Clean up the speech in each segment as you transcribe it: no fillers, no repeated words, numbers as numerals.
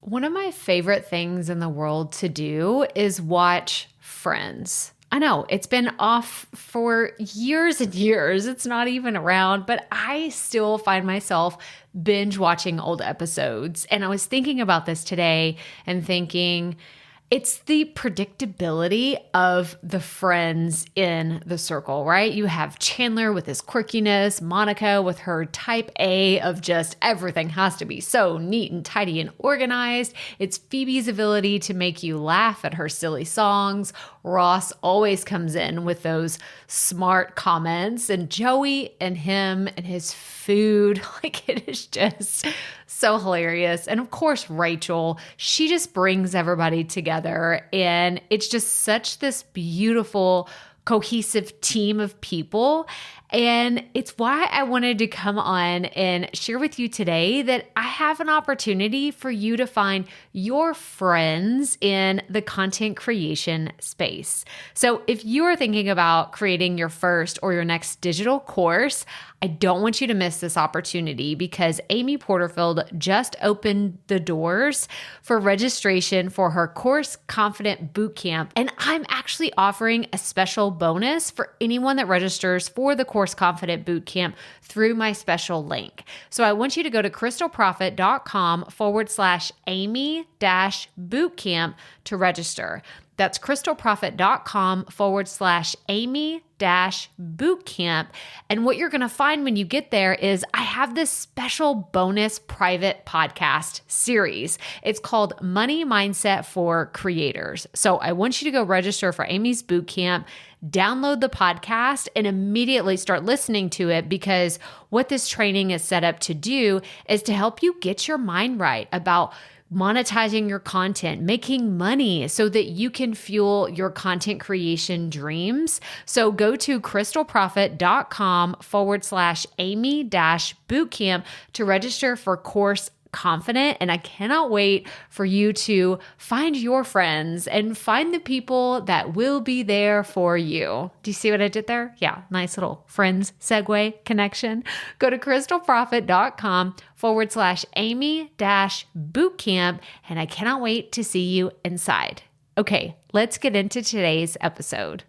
One of my favorite things in the world to do is watch Friends. I know it's been off for years and years. It's not even around, but I still find myself binge watching old episodes. And I was thinking about this today and thinking, it's the predictability of the friends in the circle, right? You have Chandler with his quirkiness, Monica with her type A of just everything has to be so neat and tidy and organized. It's Phoebe's ability to make you laugh at her silly songs. Ross always comes in with those smart comments, and Joey and him and his food, like it is just so hilarious. And of course, Rachel, she just brings everybody together, and it's just such this beautiful, cohesive team of people. And it's why I wanted to come on and share with you today that I have an opportunity for you to find your friends in the content creation space. So if you are thinking about creating your first or your next digital course, I don't want you to miss this opportunity because Amy Porterfield just opened the doors for registration for her Course Confident Bootcamp. And I'm actually offering a special bonus for anyone that registers for the Course Confident Bootcamp through my special link. So I want you to go to crystalprofit.com/Amy-bootcamp to register. That's crystalprofit.com/Amy-bootcamp. And what you're going to find when you get there is I have this special bonus private podcast series. It's called Money Mindset for Creators. So I want you to go register for Amy's bootcamp, download the podcast, and immediately start listening to it, because what this training is set up to do is to help you get your mind right about monetizing your content, making money so that you can fuel your content creation dreams. So go to crystalprofit.com/Amy-bootcamp to register for Course Confident. And I cannot wait for you to find your friends and find the people that will be there for you. Do you see what I did there? Yeah, nice little friends segue connection. Go to crystalprofit.com/Amy-bootcamp. And I cannot wait to see you inside. Okay, let's get into today's episode.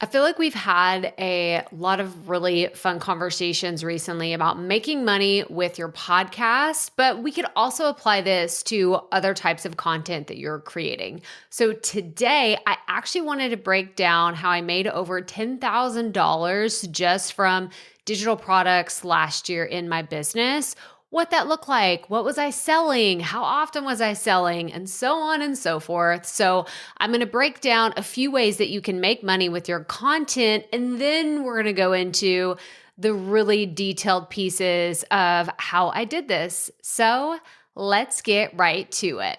I feel like we've had a lot of really fun conversations recently about making money with your podcast, but we could also apply this to other types of content that you're creating. So today, I actually wanted to break down how I made over $10,000 just from digital products last year in my business, what that looked like, what was I selling, how often was I selling, and so on and so forth. So I'm going to break down a few ways that you can make money with your content, and then we're going to go into the really detailed pieces of how I did this. So let's get right to it.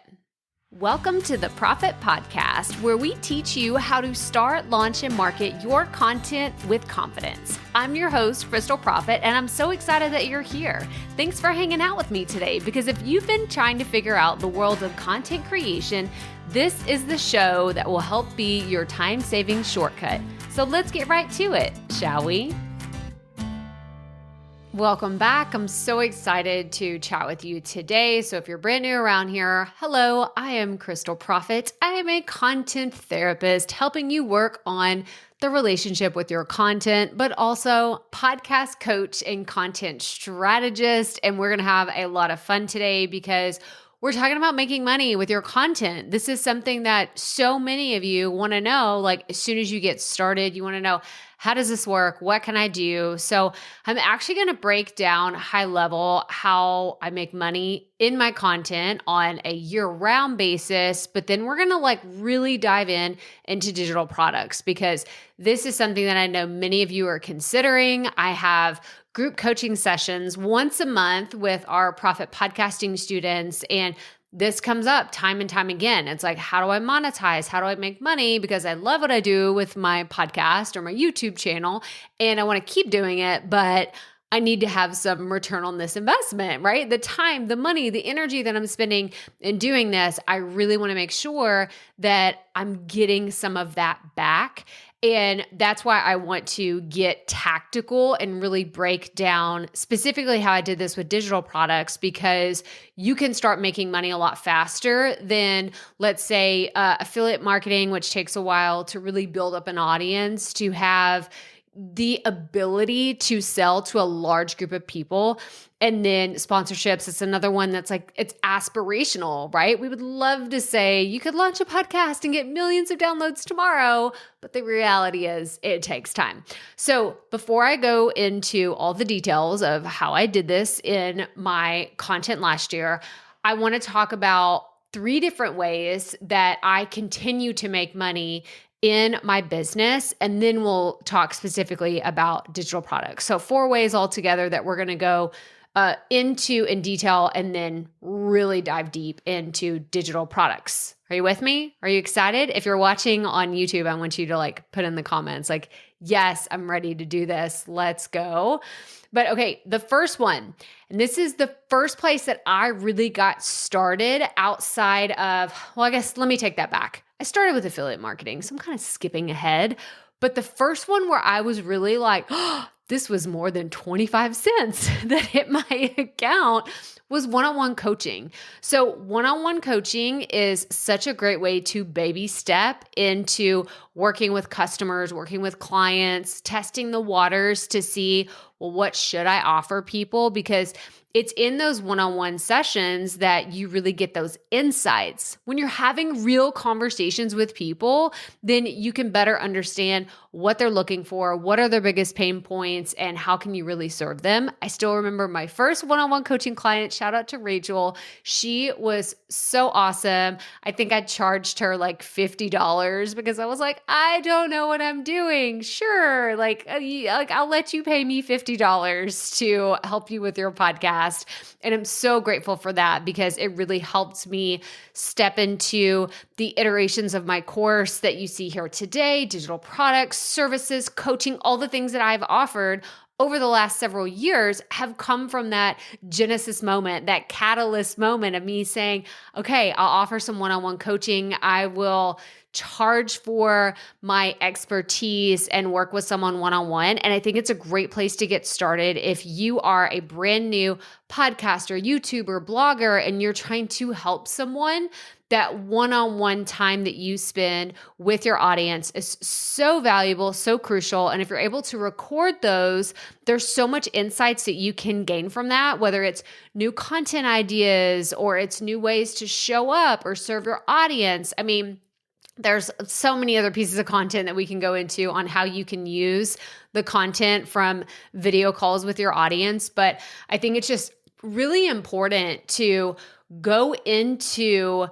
Welcome to the Profit Podcast, where we teach you how to start, launch, and market your content with confidence. I'm your host, Crystal Profit, and I'm so excited that you're here. Thanks for hanging out with me today, because if you've been trying to figure out the world of content creation, this is the show that will help be your time-saving shortcut. So let's get right to it, shall we? Welcome back. I'm so excited to chat with you today. So if you're brand new around here, hello, I am Crystal Profit. I am a content therapist helping you work on the relationship with your content, but also podcast coach and content strategist. And we're going to have a lot of fun today because we're talking about making money with your content. This is something that so many of you want to know. Like, as soon as you get started, you want to know, how does this work? What can I do? So I'm actually going to break down high level how I make money in my content on a year-round basis, but then we're going to really dive into digital products, because this is something that I know many of you are considering. I have group coaching sessions once a month with our Profit Podcasting students, and this comes up time and time again. It's like, how do I monetize? How do I make money? Because I love what I do with my podcast or my YouTube channel, and I want to keep doing it, but I need to have some return on this investment, right? The time, the money, the energy that I'm spending in doing this, I really want to make sure that I'm getting some of that back. And that's why I want to get tactical and really break down specifically how I did this with digital products, because you can start making money a lot faster than, let's say, affiliate marketing, which takes a while to really build up an audience, to have the ability to sell to a large group of people. And then sponsorships, it's another one that's like, it's aspirational, right? We would love to say you could launch a podcast and get millions of downloads tomorrow, but the reality is it takes time. So before I go into all the details of how I did this in my content last year, I want to talk about 3 different ways that I continue to make money in my business, and then we'll talk specifically about digital products. So 4 ways altogether that we're going to go into in detail, and then really dive deep into digital products. Are you with me? Are you excited? If you're watching on YouTube, I want you to like put in the comments like, yes, I'm ready to do this. Let's go. But okay, the first one, and this is the first place that I really got started outside of, well, I guess let me take that back. I started with affiliate marketing, so I'm kind of skipping ahead. But the first one where I was really like, oh, this was more than 25 cents that hit my account was one-on-one coaching. So one-on-one coaching is such a great way to baby step into working with customers, working with clients, testing the waters to see, well, what should I offer people? Because it's in those one-on-one sessions that you really get those insights. When you're having real conversations with people, then you can better understand what they're looking for, what are their biggest pain points, and how can you really serve them. I still remember my first one-on-one coaching client. Shout out to Rachel. She was so awesome. I think I charged her like $50 because I was like, I don't know what I'm doing. Sure. Like I'll let you pay me $50 to help you with your podcast. And I'm so grateful for that because it really helped me step into the iterations of my course that you see here today, digital products, services, coaching, all the things that I've offered over the last several years have come from that genesis moment, that catalyst moment of me saying, okay, I'll offer some one-on-one coaching. I will charge for my expertise and work with someone one-on-one. And I think it's a great place to get started if you are a brand new podcaster, YouTuber, blogger, and you're trying to help someone. That one-on-one time that you spend with your audience is so valuable, so crucial. And if you're able to record those, there's so much insights that you can gain from that, whether it's new content ideas or it's new ways to show up or serve your audience. I mean, there's so many other pieces of content that we can go into on how you can use the content from video calls with your audience. But I think it's just really important to go into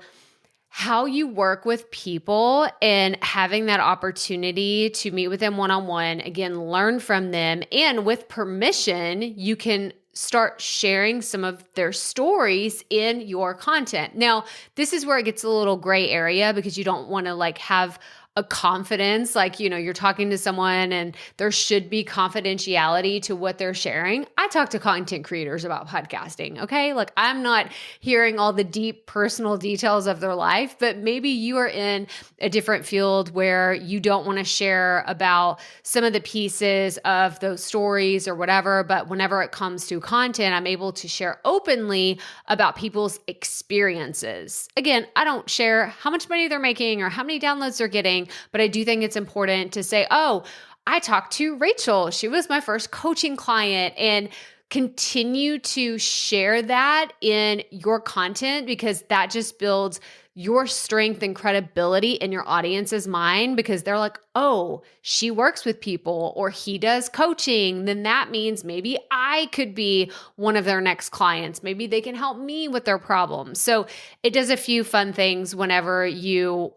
how you work with people and having that opportunity to meet with them one-on-one, again, learn from them. And with permission, you can start sharing some of their stories in your content. Now, this is where it gets a little gray area because you don't want to like have a confidence, like, you know, you're talking to someone and there should be confidentiality to what they're sharing. I talk to content creators about podcasting, okay? Like I'm not hearing all the deep personal details of their life, but maybe you are in a different field where you don't want to share about some of the pieces of those stories or whatever. But whenever it comes to content, I'm able to share openly about people's experiences. Again, I don't share how much money they're making or how many downloads they're getting, but I do think it's important to say, oh, I talked to Rachel. She was my first coaching client, and continue to share that in your content because that just builds your strength and credibility in your audience's mind because they're like, oh, she works with people or he does coaching. Then that means maybe I could be one of their next clients. Maybe they can help me with their problems. So it does a few fun things whenever you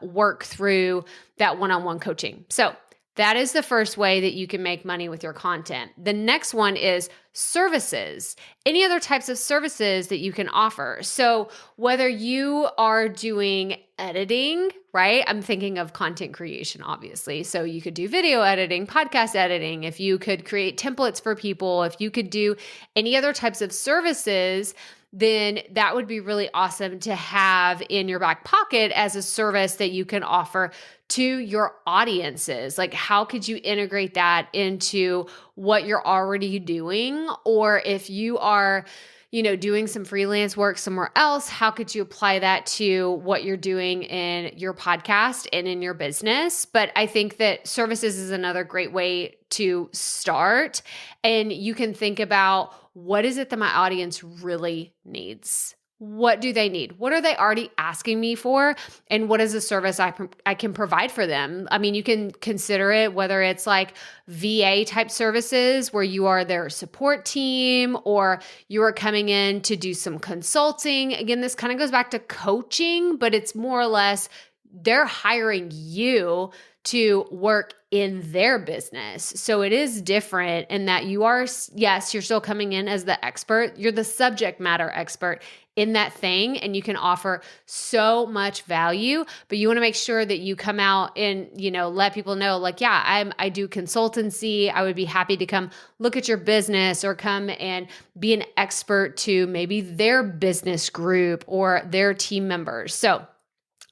work through that one-on-one coaching. So that is the first way that you can make money with your content. The next one is services. Any other types of services that you can offer. So whether you are doing editing, right? I'm thinking of content creation, obviously. So you could do video editing, podcast editing, if you could create templates for people, if you could do any other types of services then that would be really awesome to have in your back pocket as a service that you can offer to your audiences. Like, how could you integrate that into what you're already doing? Or if you are, doing some freelance work somewhere else, how could you apply that to what you're doing in your podcast and in your business? But I think that services is another great way to start. And you can think about, what is it that my audience really needs? What do they need? What are they already asking me for? And what is a service I can provide for them? I mean, you can consider it whether it's like VA type services where you are their support team, or you are coming in to do some consulting. Again, this kind of goes back to coaching, but it's more or less they're hiring you to work in their business. So it is different in that you are, yes, you're still coming in as the expert. You're the subject matter expert in that thing, and you can offer so much value, but you want to make sure that you come out and, let people know, like, yeah, I do consultancy. I would be happy to come look at your business or come and be an expert to maybe their business group or their team members. So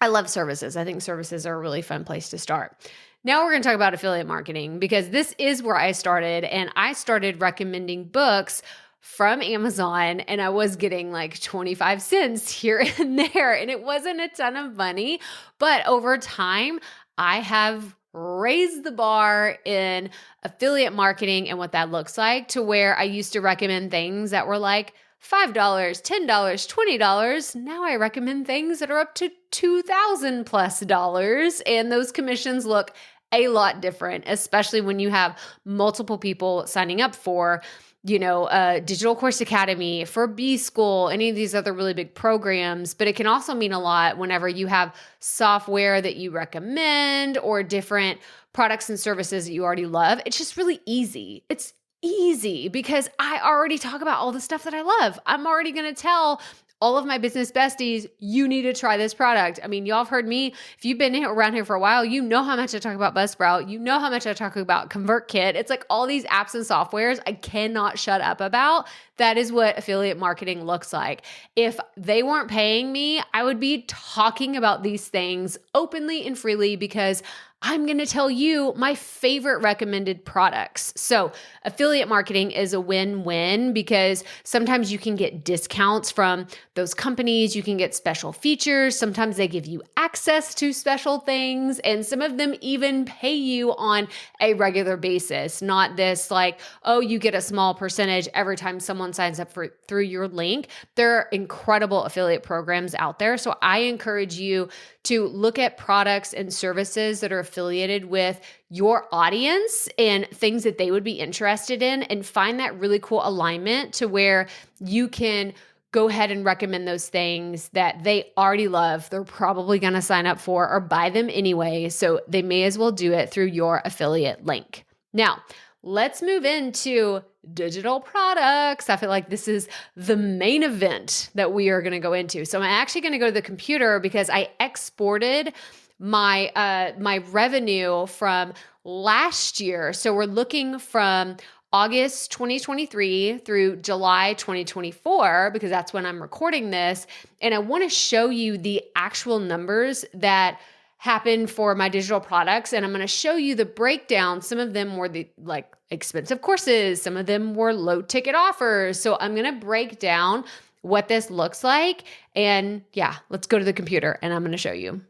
I love services. I think services are a really fun place to start. Now we're going to talk about affiliate marketing, because this is where I started, and I started recommending books from Amazon, and I was getting like 25 cents here and there, and it wasn't a ton of money, but over time I have raised the bar in affiliate marketing and what that looks like, to where I used to recommend things that were like $5, $10, $20. Now I recommend things that are up to $2,000 plus, and those commissions look a lot different, especially when you have multiple people signing up for, Digital Course Academy, for B-School, any of these other really big programs. But it can also mean a lot whenever you have software that you recommend or different products and services that you already love. It's just really easy. It's easy because I already talk about all the stuff that I love. I'm already going to tell all of my business besties, you need to try this product. I mean, y'all have heard me. If you've been around here for a while, you know how much I talk about Buzzsprout. You know how much I talk about ConvertKit. It's like all these apps and softwares I cannot shut up about. That is what affiliate marketing looks like. If they weren't paying me, I would be talking about these things openly and freely, because I'm going to tell you my favorite recommended products. So affiliate marketing is a win-win, because sometimes you can get discounts from those companies. You can get special features. Sometimes they give you access to special things, and some of them even pay you on a regular basis. Not this like, oh, you get a small percentage every time someone signs up through your link. There are incredible affiliate programs out there. So I encourage you to look at products and services that are affiliated with your audience and things that they would be interested in, and find that really cool alignment to where you can go ahead and recommend those things that they already love. They're probably going to sign up for or buy them anyway. So they may as well do it through your affiliate link. Now, let's move into digital products. I feel like this is the main event that we are going to go into. So I'm actually going to go to the computer because I exported my my revenue from last year. So we're looking from August 2023 through July 2024, because that's when I'm recording this. And I want to show you the actual numbers that happened for my digital products. And I'm going to show you the breakdown. Some of them were the like expensive courses. Some of them were low ticket offers. So I'm going to break down what this looks like. And yeah, let's go to the computer and I'm going to show you.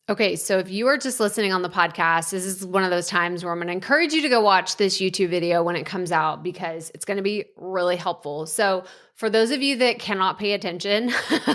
Okay, so if you are just listening on the podcast, this is one of those times where I'm going to encourage you to go watch this YouTube video when it comes out, because it's going to be really helpful. So for those of you that cannot pay attention,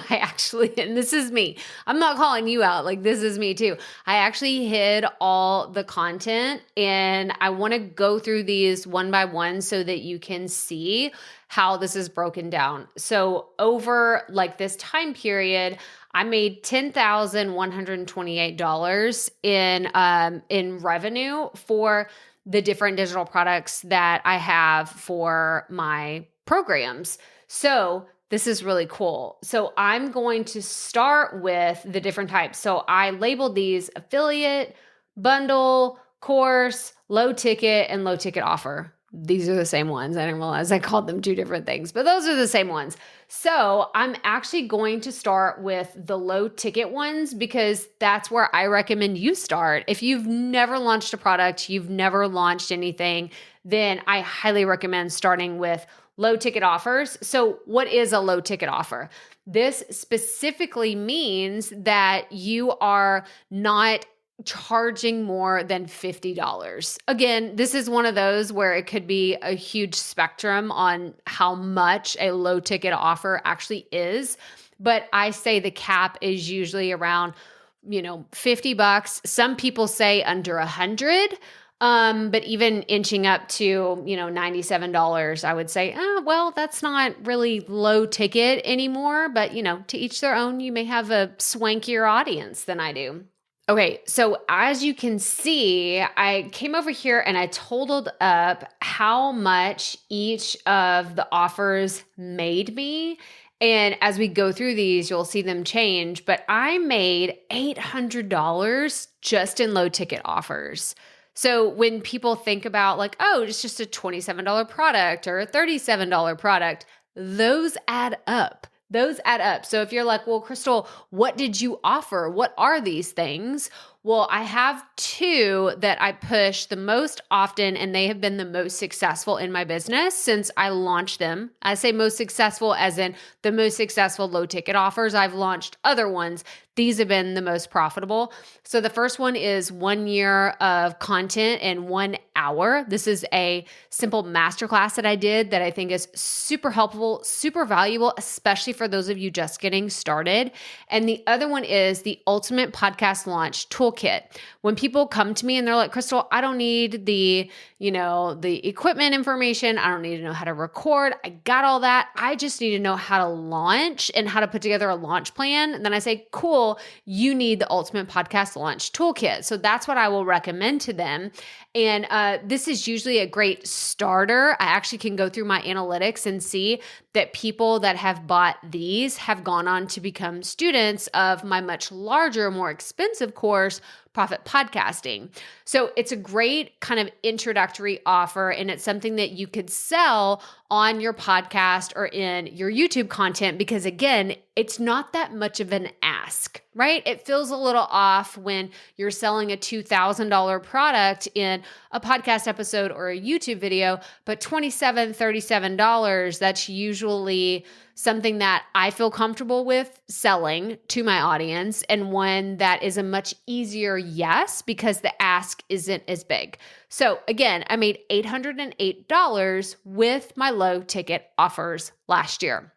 and this is me, I'm not calling you out, like this is me too. I actually hid all the content, and I want to go through these one by one so that you can see how this is broken down. So over like this time period, I made $10,128 in revenue for the different digital products that I have for my programs. So this is really cool. So I'm going to start with the different types. So I labeled these affiliate, bundle, course, low ticket, and low ticket offer. these are the same ones. I didn't realize I called them two different things, but those are the same ones. So I'm actually going to start with the low ticket ones because that's where I recommend you start. If you've never launched a product, you've never launched anything, then I highly recommend starting with low ticket offers. So what is a low ticket offer? This specifically means that you are not charging more than $50. Again, this is one of those where it could be a huge spectrum on how much a low ticket offer actually is. But I say the cap is usually around, $50. Some people say under $100. But even inching up to, $97, I would say, well, that's not really low ticket anymore, but to each their own. You may have a swankier audience than I do. Okay, so as you can see, I came over here and I totaled up how much each of the offers made me. And as we go through these, you'll see them change, but I made $800 just in low ticket offers. So when people think about like, oh, it's just a $27 product or a $37 product, those add up. Those add up. So if you're like, well, Crystal, what did you offer? What are these things? Well, I have two that I push the most often, and they have been the most successful in my business since I launched them. I say most successful as in the most successful low ticket offers. I've launched other ones. These have been the most profitable. So the first one is 1 year of content in 1 hour. This is a simple masterclass that I did that I think is super helpful, super valuable, especially for those of you just getting started. And the other one is the ultimate podcast launch toolkit. When people come to me and they're like, Crystal, I don't need the equipment information. I don't need to know how to record. I got all that. I just need to know how to launch and how to put together a launch plan. And then I say, cool, you need the ultimate podcast launch toolkit. So that's what I will recommend to them. And this is usually a great starter. I actually can go through my analytics and see that people that have bought these have gone on to become students of my much larger, more expensive course, Profit Podcasting. So it's a great kind of introductory offer, and it's something that you could sell on your podcast or in your YouTube content because, again, it's not that much of an ask, right? It feels a little off when you're selling a $2,000 product in a podcast episode or a YouTube video, but $27, $37, that's usually something that I feel comfortable with selling to my audience, and one that is a much easier yes because the ask isn't as big. So again, I made $808 with my low ticket offers last year.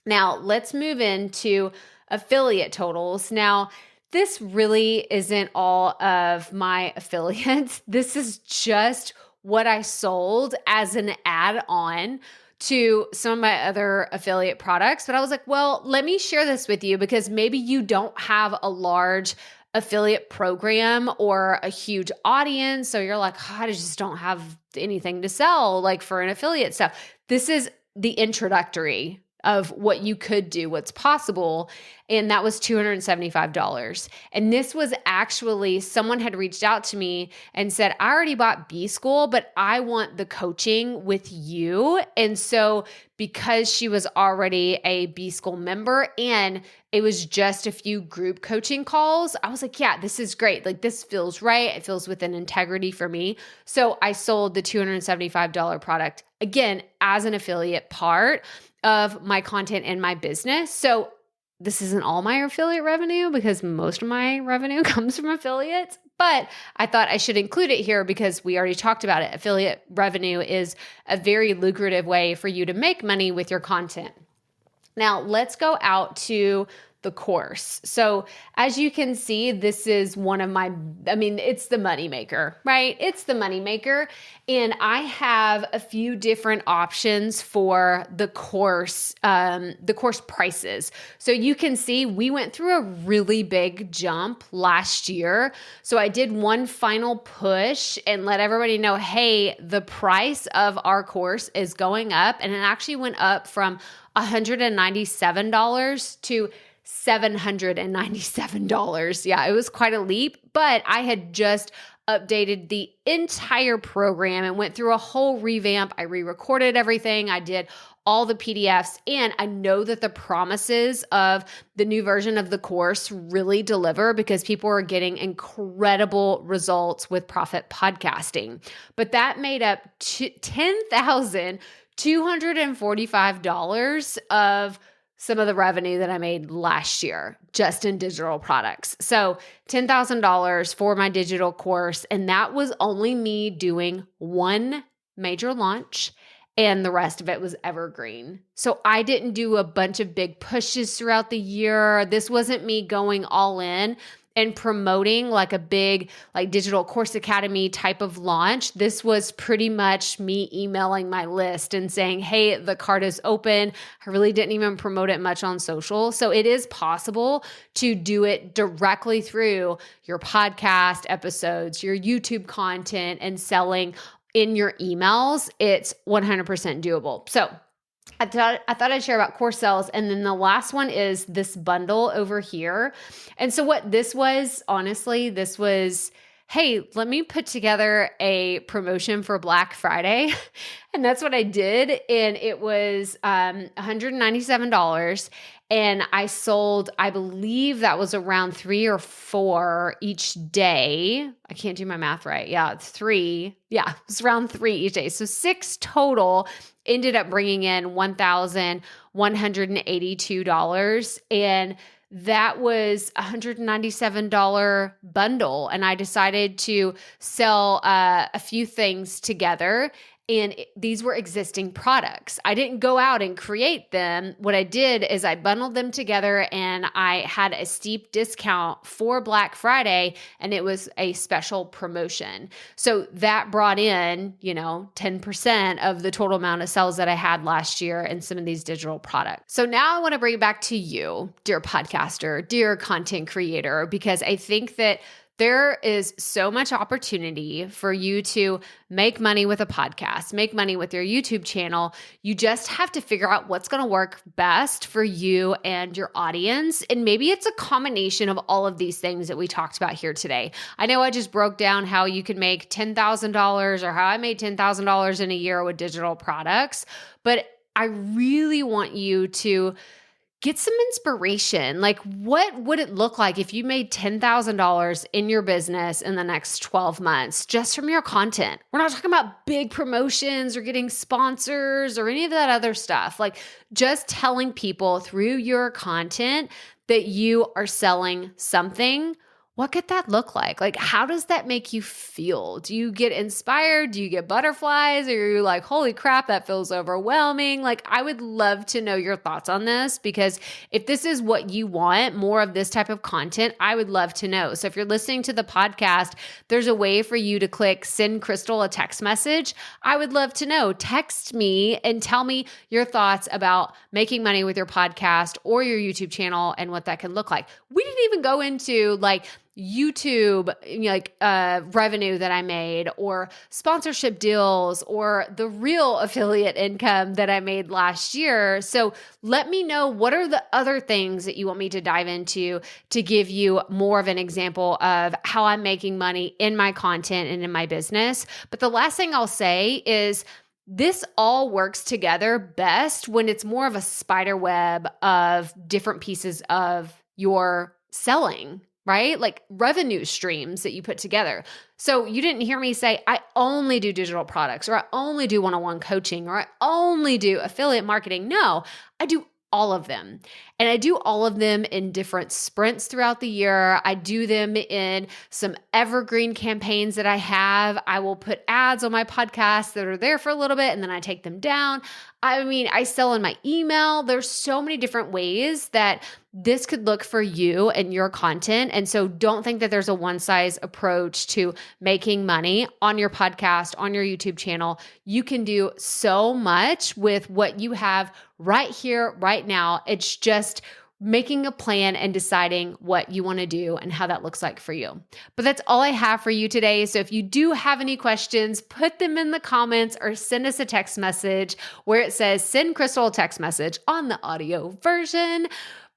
Now let's move into affiliate totals. Now, this really isn't all of my affiliates. This is just what I sold as an add-on to some of my other affiliate products. But I was like, well, let me share this with you because maybe you don't have a large affiliate program or a huge audience. So you're like, I just don't have anything to sell like for an affiliate stuff. This is the introductory of what you could do, what's possible. And that was $275. And this was actually someone had reached out to me and said, I already bought B School, but I want the coaching with you. And so because she was already a B School member and it was just a few group coaching calls, I was like, yeah, this is great. Like this feels right. It feels with an integrity for me. So I sold the $275 product again as an affiliate part of my content and my business. So this isn't all my affiliate revenue because most of my revenue comes from affiliates, but I thought I should include it here because we already talked about it. Affiliate revenue is a very lucrative way for you to make money with your content. Now let's go out to the course. So as you can see, this is one of my, it's the moneymaker, right? It's the moneymaker. And I have a few different options for the course prices. So you can see we went through a really big jump last year. So I did one final push and let everybody know, hey, the price of our course is going up. And it actually went up from $197 to $797. Yeah, it was quite a leap, but I had just updated the entire program and went through a whole revamp. I re-recorded everything. I did all the PDFs, and I know that the promises of the new version of the course really deliver because people are getting incredible results with profit podcasting. But that made up $10,245 of some of the revenue that I made last year just in digital products. So $10,000 for my digital course. And that was only me doing one major launch, and the rest of it was evergreen. So I didn't do a bunch of big pushes throughout the year. This wasn't me going all in and promoting like a big like digital course academy type of launch. This was pretty much me emailing my list and saying, hey, the card is open. I really didn't even promote it much on social. So it is possible to do it directly through your podcast episodes, your YouTube content, and selling in your emails. It's 100% doable. So I thought I'd share about course sales. And then the last one is this bundle over here. And so what this was, honestly, this was, hey, let me put together a promotion for Black Friday. And that's what I did. And it was $197. And I sold, I believe that was around 3 or 4 each day. I can't do my math right. Yeah, it's 3. Yeah, it's around 3 each day. So 6 total, ended up bringing in $1,182. And that was a $197 bundle. And I decided to sell a few things together. And these were existing products. I didn't go out and create them. What I did is I bundled them together, and I had a steep discount for Black Friday, and it was a special promotion. So that brought in, 10% of the total amount of sales that I had last year in some of these digital products. So now I want to bring it back to you, dear podcaster, dear content creator, because I think that there is so much opportunity for you to make money with a podcast, make money with your YouTube channel. You just have to figure out what's going to work best for you and your audience. And maybe it's a combination of all of these things that we talked about here today. I know I just broke down how you can make $10,000 or how I made $10,000 in a year with digital products, but I really want you to get some inspiration. Like, what would it look like if you made $10,000 in your business in the next 12 months just from your content? We're not talking about big promotions or getting sponsors or any of that other stuff. Like, just telling people through your content that you are selling something. What could that look like? Like, how does that make you feel? Do you get inspired? Do you get butterflies? Or are you like, holy crap, that feels overwhelming? Like, I would love to know your thoughts on this, because if this is what you want, more of this type of content, I would love to know. So if you're listening to the podcast, there's a way for you to click send Crystal a text message. I would love to know. Text me and tell me your thoughts about making money with your podcast or your YouTube channel and what that can look like. We didn't even go into like YouTube, revenue that I made, or sponsorship deals, or the real affiliate income that I made last year. So let me know, what are the other things that you want me to dive into to give you more of an example of how I'm making money in my content and in my business. But the last thing I'll say is, this all works together best when it's more of a spider web of different pieces of your selling, right? Like revenue streams that you put together. So you didn't hear me say, I only do digital products, or I only do one-on-one coaching, or I only do affiliate marketing. No, I do all of them. And I do all of them in different sprints throughout the year. I do them in some evergreen campaigns that I have. I will put ads on my podcast that are there for a little bit, and then I take them down. I mean, I sell in my email. There's so many different ways that this could look for you and your content. And so don't think that there's a one-size approach to making money on your podcast, on your YouTube channel. You can do so much with what you have right here, right now. It's just making a plan and deciding what you want to do and how that looks like for you. But that's all I have for you today. So if you do have any questions, put them in the comments or send us a text message where it says send Crystal a text message on the audio version.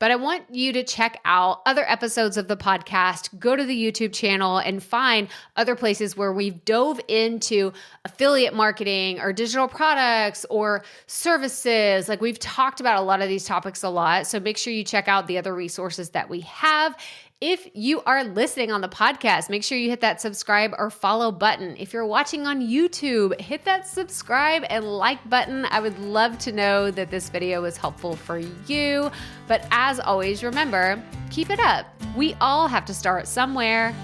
But I want you to check out other episodes of the podcast, go to the YouTube channel and find other places where we've dove into affiliate marketing or digital products or services. Like we've talked about a lot of these topics a lot. So make sure you check out the other resources that we have. If you are listening on the podcast, make sure you hit that subscribe or follow button. If you're watching on YouTube, hit that subscribe and like button. I would love to know that this video was helpful for you. But as always, remember, keep it up. We all have to start somewhere.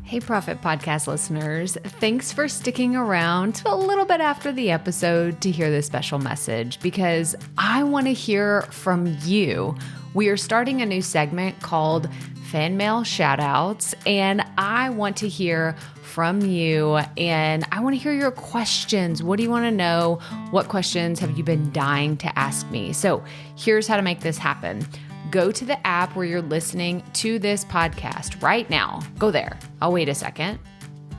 Hey, Profit Podcast listeners. Thanks for sticking around to a little bit after the episode to hear this special message because I want to hear from you. We are starting a new segment called Fan Mail Shoutouts, and I want to hear from you and I want to hear your questions. What do you want to know? What questions have you been dying to ask me? So here's how to make this happen. Go to the app where you're listening to this podcast right now. Go there. I'll wait a second.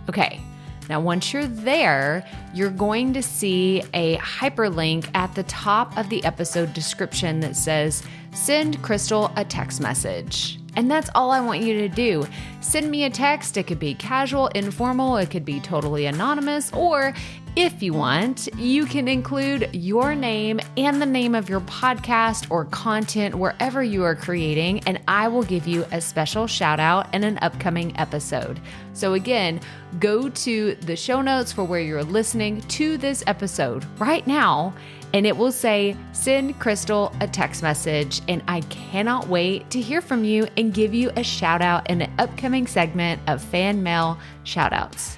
Okay. Now, once you're there, you're going to see a hyperlink at the top of the episode description that says, send Crystal a text message. And that's all I want you to do. Send me a text. It could be casual, informal. It could be totally anonymous. Or if you want, you can include your name and the name of your podcast or content wherever you are creating, and I will give you a special shout out in an upcoming episode. So again, go to the show notes for where you're listening to this episode right now, and it will say, send Crystal a text message. And I cannot wait to hear from you and give you a shout out in an upcoming segment of Fan Mail Shoutouts.